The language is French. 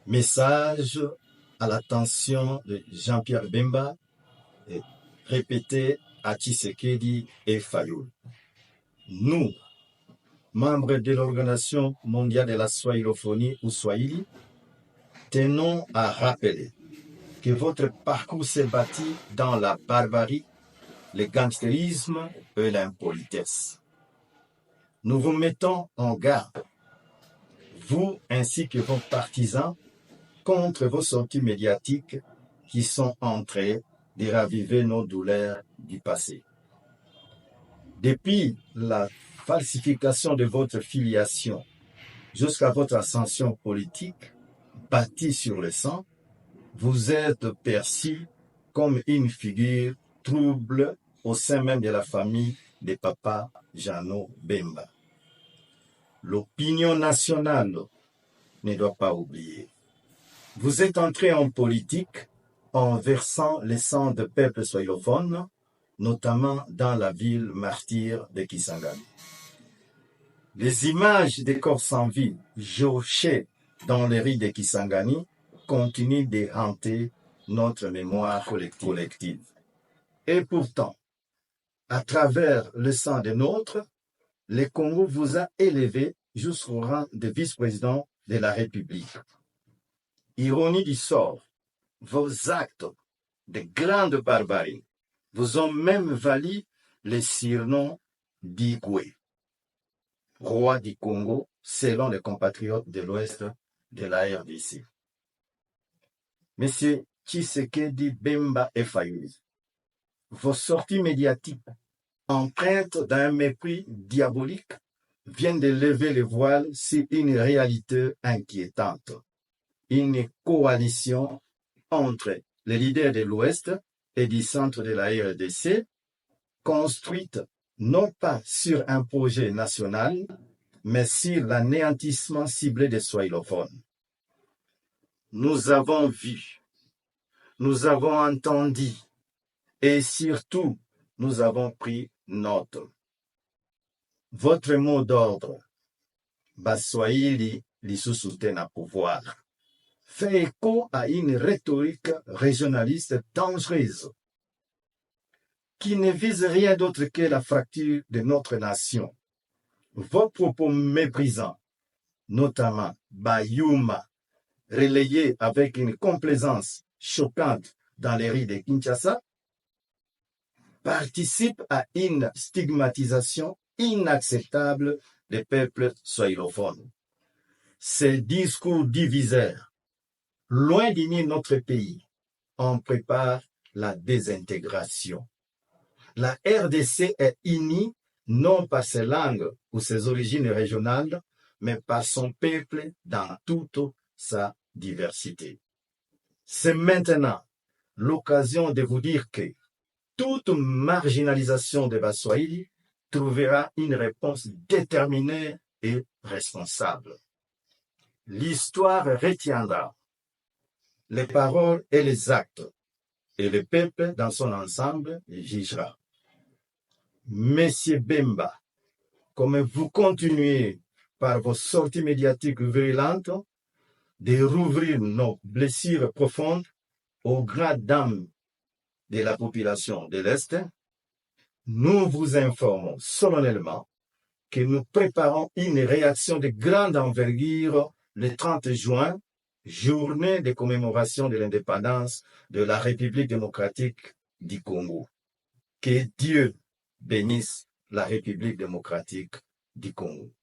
Message à l'attention de Jean-Pierre Bemba et répété à Tshisekedi et Fayoul. Nous, membres de l'Organisation mondiale de la swahilophonie ou Swahili, tenons à rappeler que votre parcours s'est bâti dans la barbarie, le gangstérisme et l'impolitesse. Nous vous mettons en garde, vous ainsi que vos partisans, contre vos sorties médiatiques qui sont en train de raviver nos douleurs du passé. Depuis la falsification de votre filiation jusqu'à votre ascension politique, bâtie sur le sang, vous êtes perçu comme une figure trouble au sein même de la famille de Papa Jeannot Bemba. L'opinion nationale ne doit pas oublier. Vous êtes entré en politique en versant le sang de peuples swahilophones, notamment dans la ville martyre de Kisangani. Les images des corps sans vie jonchés dans les rues de Kisangani continuent de hanter notre mémoire collective. Et pourtant, à travers le sang des nôtres, le Congo vous a élevé jusqu'au rang de vice-président de la République. Ironie du sort, vos actes de grande barbarie vous ont même valu le surnom d'Igwe, roi du Congo, selon les compatriotes de l'Ouest de la RDC. Monsieur Tshisekedi Bemba et Fayoul, vos sorties médiatiques, empreintes d'un mépris diabolique, viennent de lever le voile sur une réalité inquiétante. Une coalition entre les leaders de l'Ouest et du centre de la RDC, construite non pas sur un projet national, mais sur l'anéantissement ciblé des swahilophones. Nous avons vu, nous avons entendu et surtout, nous avons pris note. Votre mot d'ordre, Baswahili lisusu tena pouvoir, fait écho à une rhétorique régionaliste dangereuse qui ne vise rien d'autre que la fracture de notre nation. Vos propos méprisants, notamment Bayuma, relayés avec une complaisance choquante dans les rues de Kinshasa, participent à une stigmatisation inacceptable des peuples swahilophones. Ces discours diviseurs, loin d'unir notre pays, en préparent la désintégration. La RDC est unie non par ses langues ou ses origines régionales, mais par son peuple dans toute sa diversité. C'est maintenant l'occasion de vous dire que toute marginalisation de Baswahili trouvera une réponse déterminée et responsable. L'histoire retiendra les paroles et les actes, et le peuple dans son ensemble jugera. Monsieur Bemba, comme vous continuez par vos sorties médiatiques virulentes de rouvrir nos blessures profondes aux grandes dames de la population de l'Est, nous vous informons solennellement que nous préparons une réaction de grande envergure le 30 juin, journée de commémoration de l'indépendance de la République démocratique du Congo. Que Dieu bénisse la République démocratique du Congo.